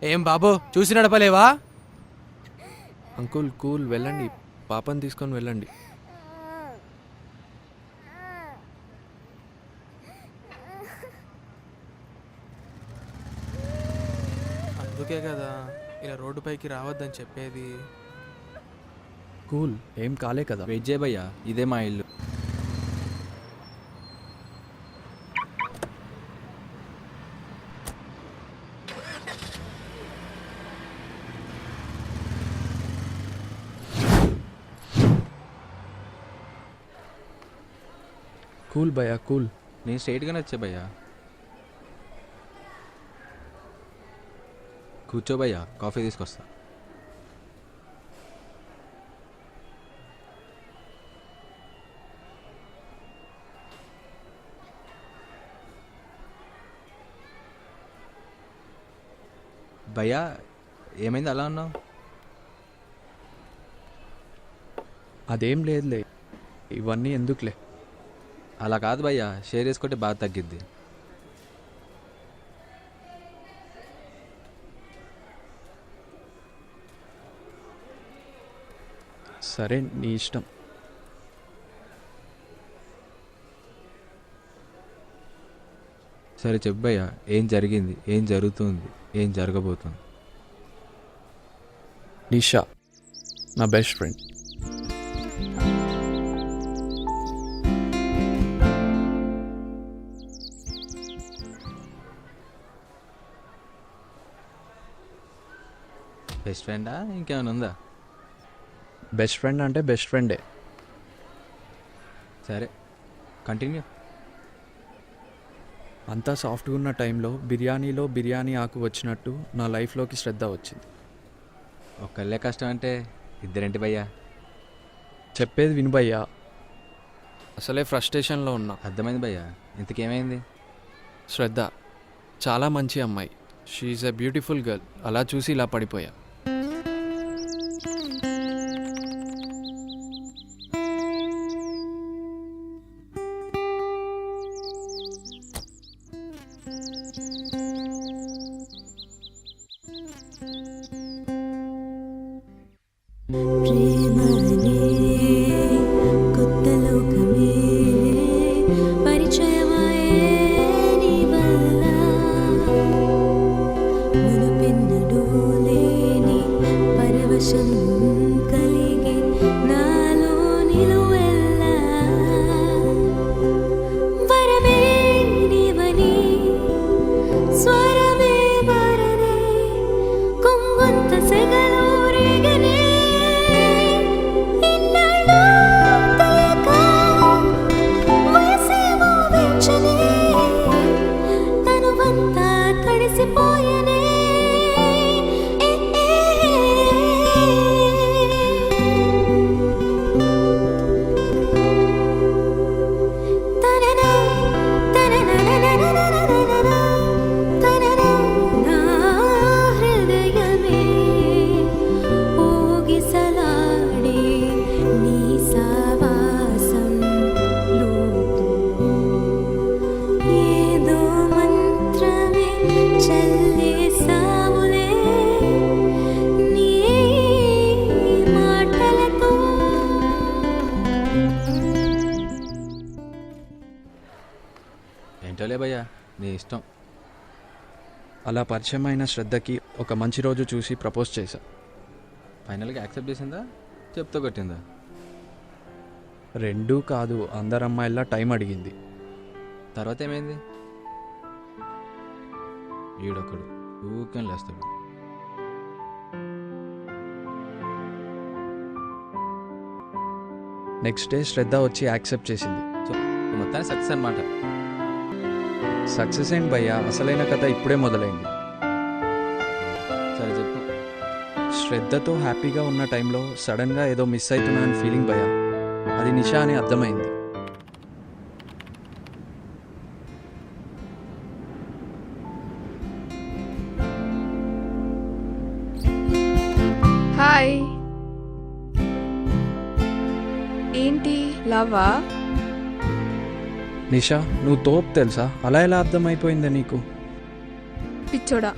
ఏం బాబు చూసి నడపలేవా? Uncle cool, వెళ్ళండి, పాపని తీసుకొని వెళ్ళండి. అందుకే కదా ఇలా రోడ్డు పైకి రావద్దని చెప్పేది. కూల్, ఏం కాలే కదా. వెయిట్ చేయ భయ్యా, ఇదే మా ఇల్లు. కూల్ భయ్యా కూల్. నేను స్ట్రైట్గానే వచ్చా భయ్యా. కూర్చో భయ్యా, కాఫీ తీసుకొస్తా. భయ్యా ఏమైంది అలా ఉన్నావు? అదేం లేదులే, ఇవన్నీ ఎందుకులే. అలా కాదు భయ్యా, షేర్ చేసుకుంటే బాగా తగ్గిద్ది. సరే నీ ఇష్టం. సరే చెప్పు భయ్యా, ఏం జరిగింది, ఏం జరుగుతుంది, ఏం జరగబోతుంది? నిషా నా బెస్ట్ ఫ్రెండ్. బెస్ట్ ఫ్రెండా, ఇంకేమైనా ఉందా? బెస్ట్ ఫ్రెండ్ అంటే బెస్ట్ ఫ్రెండే. సరే కంటిన్యూ. అంతా సాఫ్ట్గా ఉన్న టైంలో బిర్యానీలో బిర్యానీ ఆకు వచ్చినట్టు నా లైఫ్లోకి శ్రద్ధ వచ్చింది. ఒక్కళ్ళే కష్టం అంటే ఇద్దరేంటి భయ్యా? చెప్పేది విను భయ్యా, అసలే ఫ్రస్ట్రేషన్లో ఉన్నా. అర్థమైంది భయ్యా, ఇంతకేమైంది? శ్రద్ధ చాలా మంచి అమ్మాయి, she is a beautiful girl. అలా చూసి ఇలా పడిపోయా. ప్రేమనే కొత్త లోకమే పరిచయమయ్యే నీ వల్ల మునుపెన్నడూ లేని పరవశం కలిగి నాలో నిలువెల్లా వరమే నీవని స్వరమే వరనే కొంగొంత సెగలో రేగనే ఏంటోలే భయ్యా, నీ ఇష్టం. అలా పరిచయమైన శ్రద్ధకి ఒక మంచి రోజు చూసి ప్రపోజ్ చేశా. ఫైనల్గా యాక్సెప్ట్ చేసిందా, చెప్తా కొట్టిందా? రెండూ కాదు, అందరు అమ్మాయిలా టైం అడిగింది. తర్వాత ఏమైంది? ఈడొక్కడు ఊరికేం లేస్తాడు. నెక్స్ట్ డే శ్రద్ధ వచ్చి యాక్సెప్ట్ చేసింది. సో మొత్తానికి సక్సెస్ అనమాట. సక్సెస్ ఏంటి భయ్యా, అసలైన కథ ఇప్పుడే మొదలైంది. సరే చెప్పు. శ్రద్ధతో హ్యాపీగా ఉన్న టైంలో సడన్గా ఏదో మిస్ అవుతున్నానని ఫీలింగ్ భయ్యా. అది నిషా అని అర్థమైంది. హాయ్, ఏంటి లవ్వా? నిషా నువ్వు తోపు తెలుసా, అలా ఎలా అర్థమైపోయిందా నీకు? పిచ్చోడా,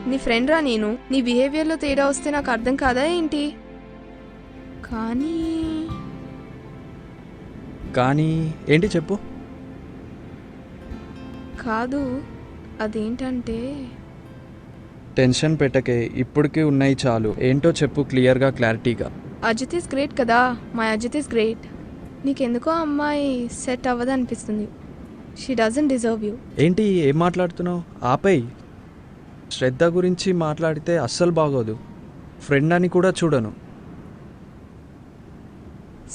నీ ఫ్రెండ్ రా నేను. నీ బిహేవియర్లో తేడా వస్తే నాకు అర్థం కాదా ఏంటి? కానీ కానీ ఏంటి చెప్పు. కాదు, అదేంటంటే టెన్షన్ పెట్టకే, ఇప్పటికీ ఉన్నాయి చాలు. ఏంటో చెప్పు క్లియర్గా, క్లారిటీగా. అజిత్ ఇస్ గ్రేట్ కదా, మై అజిత్ ఇస్ గ్రేట్. నీకెందుకో ఆ అమ్మాయి సెట్ అవ్వదు అనిపిస్తుంది. She doesn't deserve you. ఏంటి ఏం మాట్లాడుతున్నావు? ఆపేయ్. శ్రద్ధ గురించి మాట్లాడితే అస్సలు బాగోదు. ఫ్రెండ్ అని కూడా చూడను.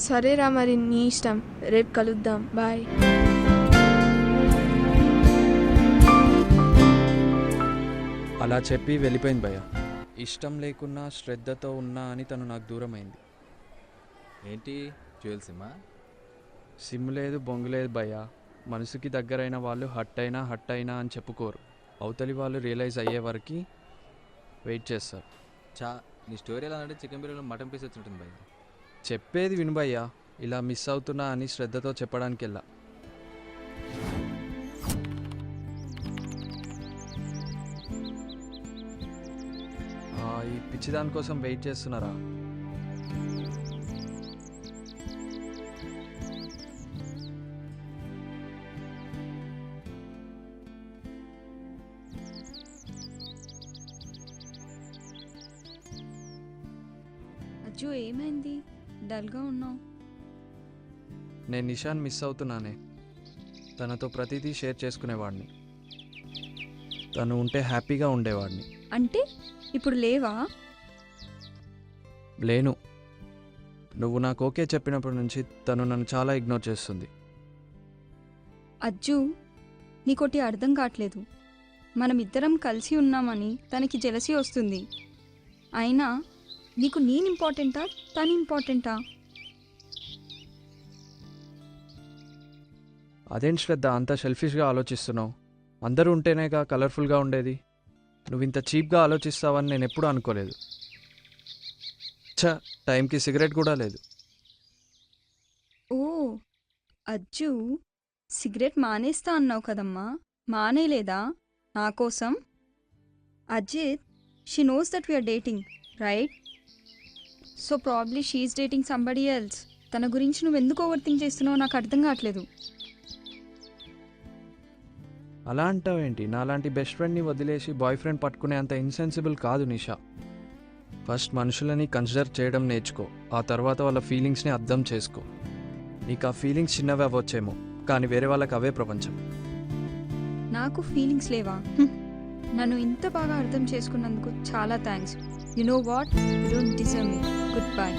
సరేరా, మరి నీ ఇష్టం. రేపు కలుద్దాం. బాయ్. అలా చెప్పి వెళ్ళిపోయింది భయ్య. ఇష్టం లేకున్నా శ్రద్ధతో ఉన్నా అని తను నాకు దూరమైంది. ఏంటి జ్యువెల్ సిమ్మా? సిమ్ లేదు, బొంగు లేదు భయ్య. మనసుకి దగ్గరైన వాళ్ళు హట్ అయినా అని చెప్పుకోరు. అవతలి వాళ్ళు రియలైజ్ అయ్యే వరకు వెయిట్ చేస్తారు. నీ స్టోరీ ఎలా అంటే చికెన్ బిర్యానీలో మటన్ పీస్ వచ్చింటుంది భయ్య. చెప్పేది విను భయ్య. ఇలా మిస్ అవుతున్నా అని శ్రద్ధతో చెప్పడానికి వెళ్ళా. ఈ పిచ్చి దానికోసం వెయిట్ చేస్తున్నారా? అజ్జు ఏమైంది? డల్గా ఉన్నావు. నేను నిషాన్ మిస్ అవుతున్నానే. తనతో ప్రతిదీ షేర్ చేసుకునేవాడిని. తను ఉంటే హ్యాపీగా ఉండేవాడిని. అంటే ఇప్పుడు లేవా? లేను. నువ్వు నాకు ఓకే చెప్పినప్పటి నుంచి తను నన్ను చాలా ఇగ్నోర్ చేస్తుంది. అజ్జు, నీకోటి అర్థం కావట్లేదు. మనం ఇద్దరం కలిసి ఉన్నామని తనకి జెలసీ వస్తుంది. అయినా నీకు నేను ఇంపార్టెంటా, తను ఇంపార్టెంటా? అదేం శ్రద్ధ అంత సెల్ఫిష్గా ఆలోచిస్తున్నావు? అందరూ ఉంటేనేగా కలర్ఫుల్గా ఉండేది. నువ్వు ఇంత చీప్గా ఆలోచిస్తావని నేను ఎప్పుడూ అనుకోలేదు. టైంకి సిగరెట్ కూడా లేదు. ఓ అజ్జు, సిగరెట్ మానేస్తా అన్నావు కదమ్మా, మానేలేదా నా కోసం? Ajith, she knows that we're dating, right? So probably she is dating somebody else. తన గురించి నువ్వు ఎందుకు ఓవర్ థింక్ చేస్తున్నావో నాకు అర్థం కావట్లేదు. అలా అంటావేంటి? నాలాంటి బెస్ట్ ఫ్రెండ్ని వదిలేసి బాయ్ ఫ్రెండ్ పట్టుకునే అంత ఇన్సెన్సిబుల్ కాదు నిషా. ఫస్ట్ మనుషులని కన్సిడర్ చేయడం నేర్చుకో. ఆ తర్వాత వాళ్ళ ఫీలింగ్స్ని అర్థం చేసుకో. నీకు ఆ ఫీలింగ్స్ చిన్నవి అవ్వచ్చేమో, కానీ వేరే వాళ్ళకి అవే ప్రపంచం. నాకు ఫీలింగ్స్ లేవా? నన్ను ఇంత బాగా అర్థం చేసుకున్నందుకు చాలా thanks. You know what, you don't deserve me. Good bye.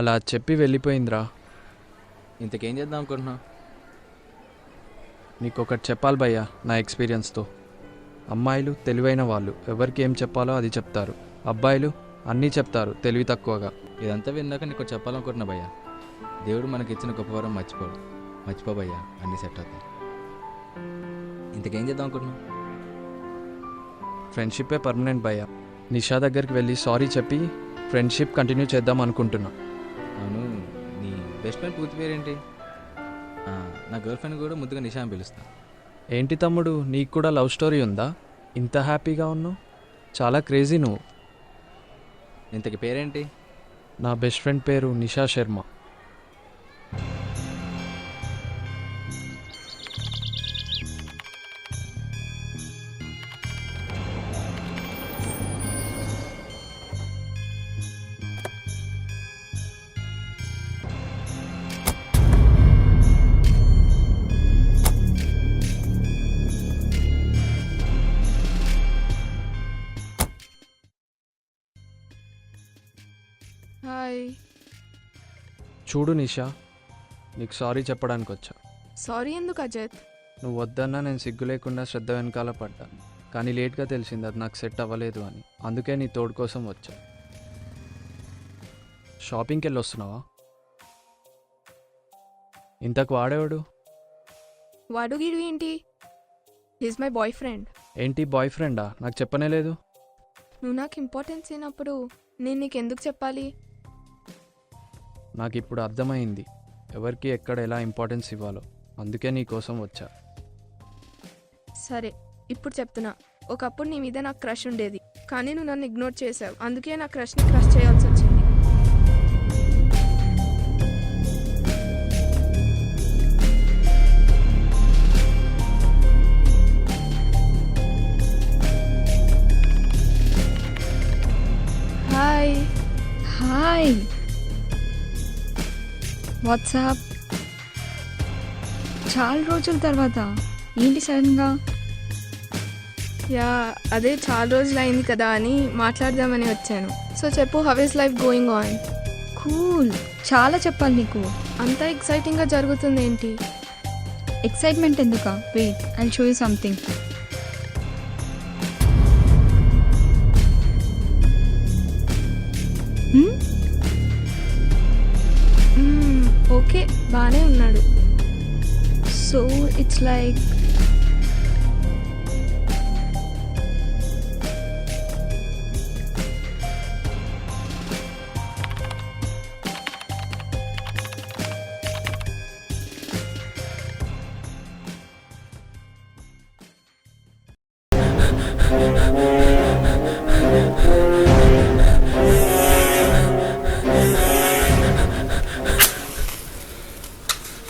అలా చెప్పి వెళ్ళిపోయిందిరా. ఇంతకేం చేద్దాం అనుకుంటున్నావు? నీకు ఒకటి చెప్పాలి భయ్యా, నా ఎక్స్పీరియన్స్తో. అమ్మాయిలు తెలివైన వాళ్ళు, ఎవరికి ఏం చెప్పాలో అది చెప్తారు. అబ్బాయిలు అన్నీ చెప్తారు, తెలివి తక్కువగా. ఇదంతా విన్నాక నీకు చెప్పాలనుకుంటున్నా భయ్యా. దేవుడు మనకి ఇచ్చిన గొప్ప వరం మర్చిపో భయ్యా, అన్నీ సెట్ అవుతాయి. ఇంతకేం చేద్దాం అనుకుంటున్నావు? ఫ్రెండ్షిప్పే పర్మనెంట్ భయ్యా. నిషా దగ్గరికి వెళ్ళి సారీ చెప్పి ఫ్రెండ్షిప్ కంటిన్యూ చేద్దాం అనుకుంటున్నా. అవును, నీ బెస్ట్ ఫ్రెండ్ పూర్తి పేరేంటి? నా గర్ల్ ఫ్రెండ్ కూడా ముద్దుగా నిషా అని పిలుస్తా. ఏంటి తమ్ముడు, నీకు కూడా లవ్ స్టోరీ ఉందా? ఇంత హ్యాపీగా ఉన్నావు, చాలా క్రేజీ నువ్వు. ఇంతకి పేరేంటి? నా బెస్ట్ ఫ్రెండ్ పేరు నిషా శర్మ. హాయ్. చూడు నిషా, నీకు సారీ చెప్పడానికి వచ్చా. సారీ ఎందుకు అజిత్? నువ్వు వద్దన్నా నేను సిగ్గు లేకుండా శ్రద్ధ వెనకాల పడ్డా. కానీ లేట్గా తెలిసింది అది నాకు సెట్ అవ్వలేదు అని. అందుకే నీ తోడు కోసం వచ్చా. షాపింగ్కి వెళ్ళి వస్తున్నావా? ఇంతకు వాడేవాడు? వాడు గిడు ఏంటి? He's my boy friend. ఏంటి బాయ్ ఫ్రెండా? నాకు చెప్పనే లేదు. నువ్వు నాకు ఇంపార్టెన్స్ అయినప్పుడు నేను నీకు ఎందుకు చెప్పాలి? నాకు ఇప్పుడు అర్థమైంది ఎవరికి ఎక్కడ ఎలా ఇంపార్టెన్స్ ఇవ్వాలో. అందుకే నీ కోసం వచ్చా. సరే, ఇప్పుడు చెప్తున్నా. ఒకప్పుడు నీ మీద నాకు క్రష్ ఉండేది, కానీ నువ్వు నన్ను ఇగ్నోర్ చేసావు. అందుకే నా క్రష్ని క్రష్ చేయాల్సి వచ్చింది. హాయ్. Hi, WhatsApp. చాలా రోజుల తర్వాత ఏంటి సడన్గా? యా, అదే చాలా రోజులు అయింది కదా అని మాట్లాడదామని వచ్చాను. సో చెప్పు, how is life going on? Cool, చాలా చెప్పాలి నీకు. అంత ఎక్సైటింగ్గా జరుగుతుంది ఏంటి? ఎక్సైట్మెంట్ ఎందుకా? Wait, I show you something. Okay, బాగానే ఉన్నాడు. So it's like